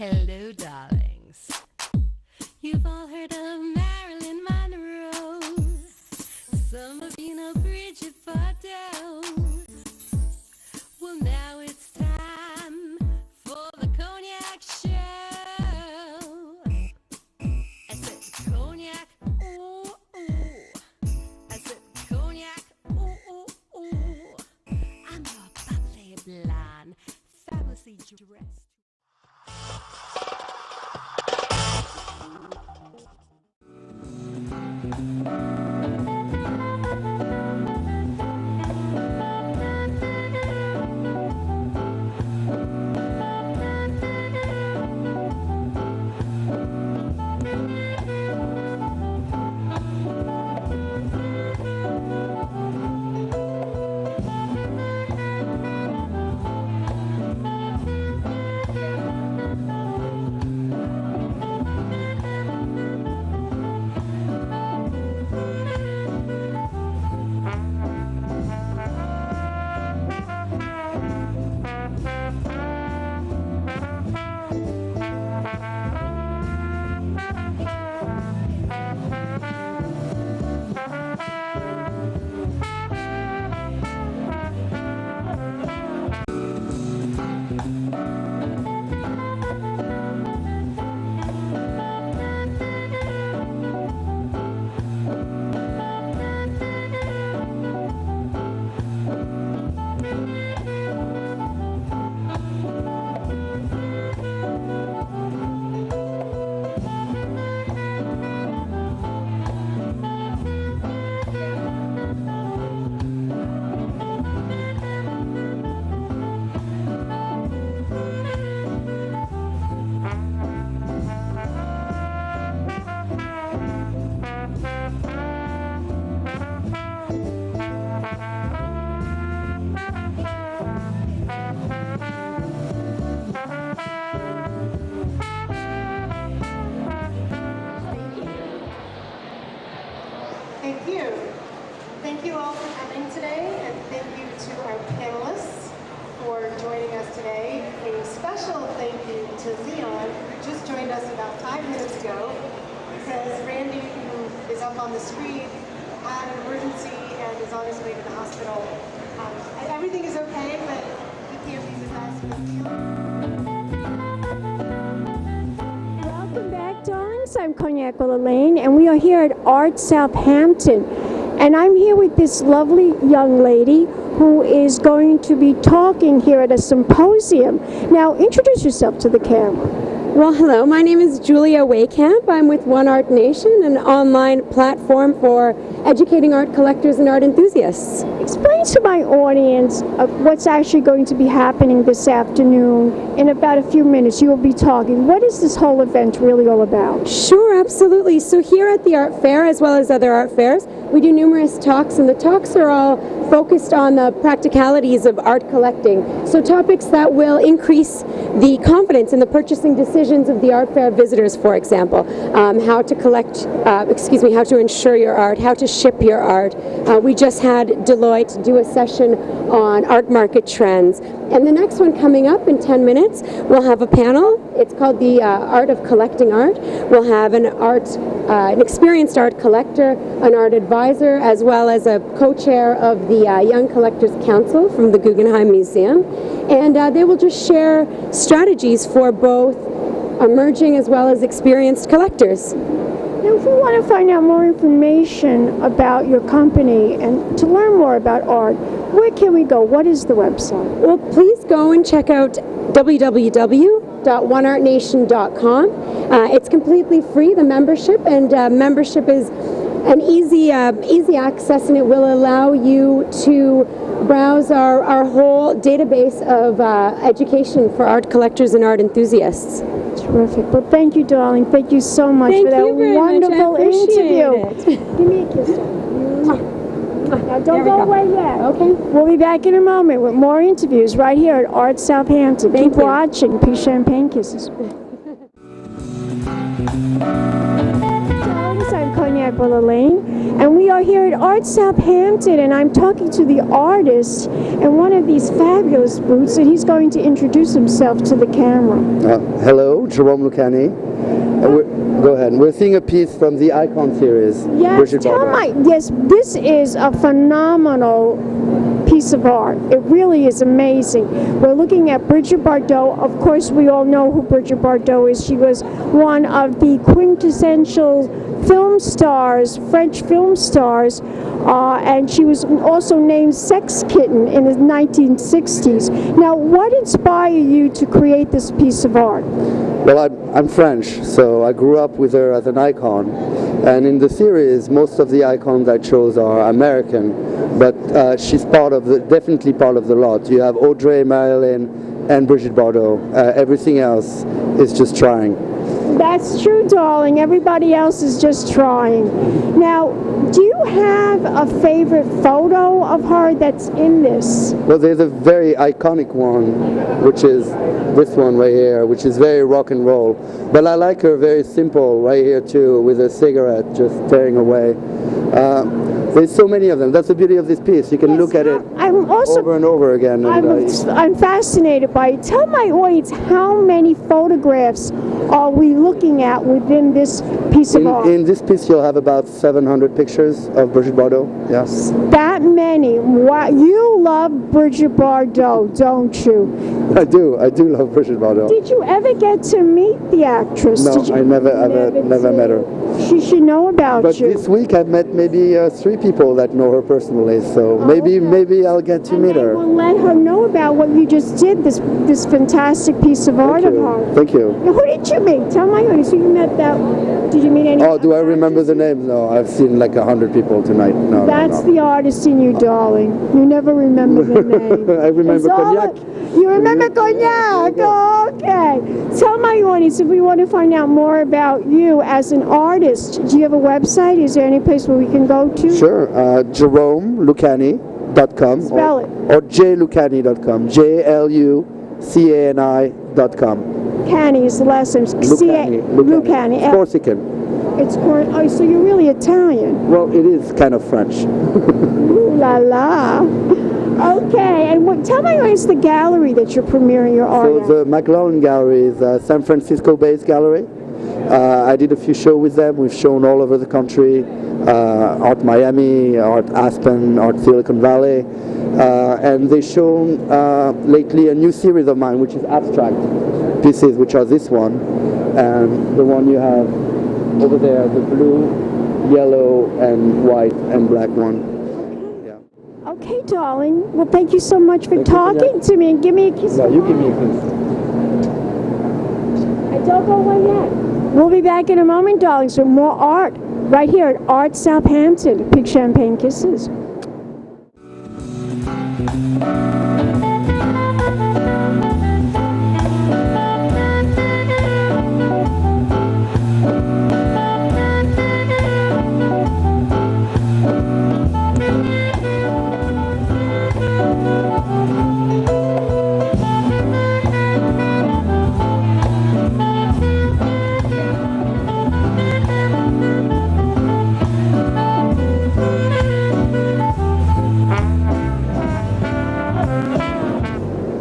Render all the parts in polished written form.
Hello, darlings. You've all heard of Marilyn Monroe. Some of you know Bridget Bardot. Well, now it's time for the Cognac show. I said cognac, ooh, ooh. I said cognac, ooh, ooh, ooh. I'm your bubbly blonde, fabulously dressed. Thank you. Thank you all for coming today, and thank you to our panelists for joining us today. A special thank you to Leon, who just joined us about 5 minutes ago, because Randy, who is up on the screen, had an emergency and is on his way to the hospital. Everything is okay, but he can't be with us. Welcome back, darlings. I'm Cognac Wellerlane, and we are here at Artsouthampton. And I'm here with this lovely young lady who is going to be talking here at a symposium. Now, introduce yourself to the camera. Well, hello, my name is Julia Wehkamp. I'm with One Art Nation, an online platform for educating art collectors and art enthusiasts. Explain to my audience what's actually going to be happening this afternoon. In about a few minutes, you will be talking. What is this whole event really all about? Sure, absolutely. So here at the art fair, as well as other art fairs, we do numerous talks, and the talks are all focused on the practicalities of art collecting. So topics that will increase the confidence in the purchasing decisions of the art fair visitors, for example. How to collect, how to insure your art, how to ship your art. We just had Deloitte do a session on art market trends. And the next one coming up in 10 minutes, we'll have a panel. It's called the Art of Collecting Art. We'll have an experienced art collector, an art advisor, as well as a co-chair of the Young Collectors Council from the Guggenheim Museum. And they will just share strategies for both emerging as well as experienced collectors. Now, if we want to find out more information about your company and to learn more about art, where can we go? What is the website? Well, please go and check out www.oneartnation.com. It's completely free, the membership, and membership is an easy access, and it will allow you to browse our whole database of education for art collectors and art enthusiasts. Terrific. Well, thank you, darling. Thank you so much for that wonderful interview. Give me a kiss. Now, don't go away yet. Okay. We'll be back in a moment with more interviews right here at Artsouthampton. Keep watching. Peace, champagne kisses. I'm Cognac Cognac, Wellerlane, and we are here at Artsouthampton, and I'm talking to the artist in one of these fabulous booths, and he's going to introduce himself to the camera. Hello, Jerome Lucani. Go ahead. We're seeing a piece from the Icon series. Yes, yes, this is a phenomenal piece of art. It really is amazing. We're looking at Brigitte Bardot. Of course, we all know who Brigitte Bardot is. She was one of the quintessential film stars, French film stars, and she was also named Sex Kitten in the 1960s. Now, what inspired you to create this piece of art? Well, I'm French, so I grew up with her as an icon. And in the series, most of the icons I chose are American, but she's definitely part of the lot. You have Audrey, Marilyn, and Brigitte Bardot. Everything else is just trying. That's true, darling. Everybody else is just trying. Now, do you have a favorite photo of her that's in this? Well, there's a very iconic one, which is this one right here, which is very rock and roll. But I like her very simple right here too, with a cigarette just tearing away. There's so many of them. That's the beauty of this piece. You can look at it over and over again. I'm fascinated by it. Tell my audience, how many photographs are we looking at within this piece of art? In this piece, you'll have about 700 pictures of Brigitte Bardot. Yes. That many. Wow. You love Brigitte Bardot, don't you? I do love Brigitte Bardot. Did you ever get to meet the actress? No, I never met her. She should know about you. But this week I've met maybe 3 people that know her personally, so maybe I'll get to meet her. We'll let her know about what you just did, this fantastic piece of art of hers. Thank you. Now, who did you meet? Tell my audience who you met that. Did you meet any? Oh, do I remember the names? No, I've seen like 100 people tonight. No, That's the artist in you, darling. You never remember the name. I remember Cognac. You remember Cognac? Okay. Tell my audience if we want to find out more about you as an artist. Do you have a website? Is there any place where we can go to? Sure. JeromeLucani.com. Spell it. Or jlucani.com. JLUCANI.com. Canny is the last name. Lucani. It's Corsican. It's oh, so you're really Italian. Well, it is kind of French. Ooh la la. Okay, and tell my audience the gallery that you're premiering your art at. So the McLaren Gallery is a San Francisco-based gallery. I did a few shows with them. We've shown all over the country. Art Miami, Art Aspen, Art Silicon Valley. And they've shown lately a new series of mine, which is abstract pieces, which are this one, and the one you have over there, the blue, yellow, and white and black one. Okay, darling. Well, thank you so much for talking to me, and give me a kiss. No, you give me a kiss. I don't go away yet. We'll be back in a moment, darlings, with more art right here at Artsouthampton. Big champagne kisses.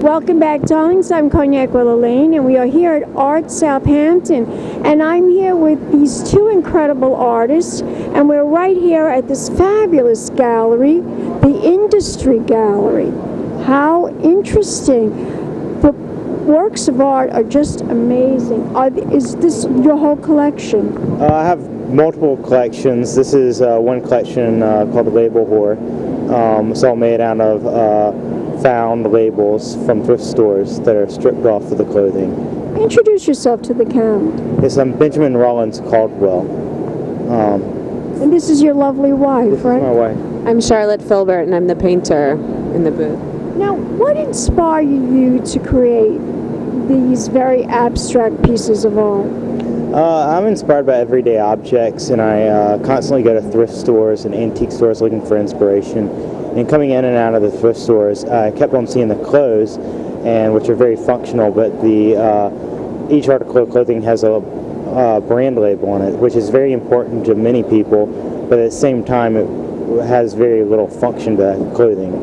Welcome back, darlings. I'm Cognac Wellerlane, and we are here at Artsouthampton. And I'm here with these 2 incredible artists, and we're right here at this fabulous gallery, the Industry Gallery. How interesting. The works of art are just amazing. Is this your whole collection? I have multiple collections. This is one collection called the Label Whore. It's all made out of found labels from thrift stores that are stripped off of the clothing. Introduce yourself to the camera. Yes, I'm Benjamin Rollins Caldwell. And this is your lovely wife, This right? is my wife. I'm Charlotte Filbert, and I'm the painter in the booth. Now, what inspired you to create these very abstract pieces of art? I'm inspired by everyday objects, and I constantly go to thrift stores and antique stores looking for inspiration. And coming in and out of the thrift stores, I kept on seeing the clothes, and which are very functional, but each article of clothing has a brand label on it, which is very important to many people, but at the same time it has very little function to that clothing.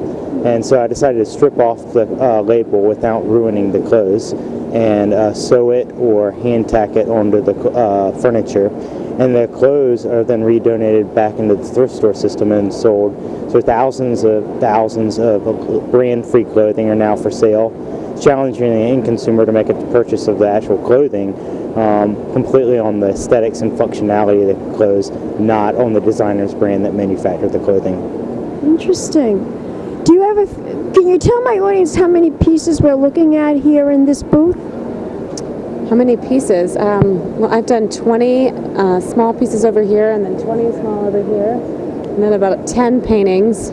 And so I decided to strip off the label without ruining the clothes and sew it or hand tack it onto the furniture. And the clothes are then redonated back into the thrift store system and sold. So thousands of brand-free clothing are now for sale, challenging the end consumer to make a purchase of the actual clothing completely on the aesthetics and functionality of the clothes, not on the designer's brand that manufactured the clothing. Interesting. Do you have can you tell my audience how many pieces we're looking at here in this booth? How many pieces? Well, I've done 20 small pieces over here, and then 20 small over here, and then about 10 paintings.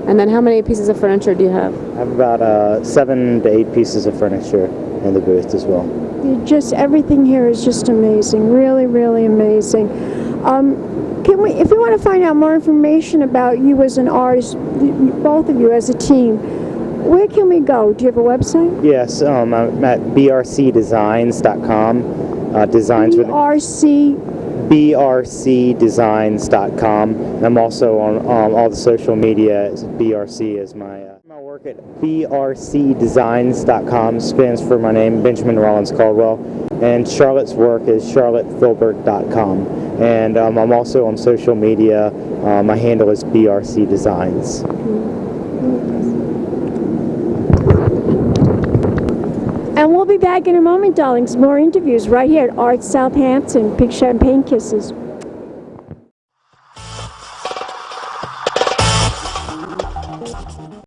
And then how many pieces of furniture do you have? I have about 7 to 8 pieces of furniture in the booth as well. Just everything here is just amazing, really, really amazing. Can we, if we want to find out more information about you as an artist, both of you as a team, where can we go? Do you have a website? Yes, I'm at brcdesigns.com. Designs with brcdesigns.com. I'm also on all the social media. BRC is my work at brcdesigns.com. Stands for my name, Benjamin Rollins Caldwell. And Charlotte's work is charlottefilbert.com. And I'm also on social media. My handle is BRC Designs. And we'll be back in a moment, darlings. More interviews right here at Artsouthampton. Big champagne kisses.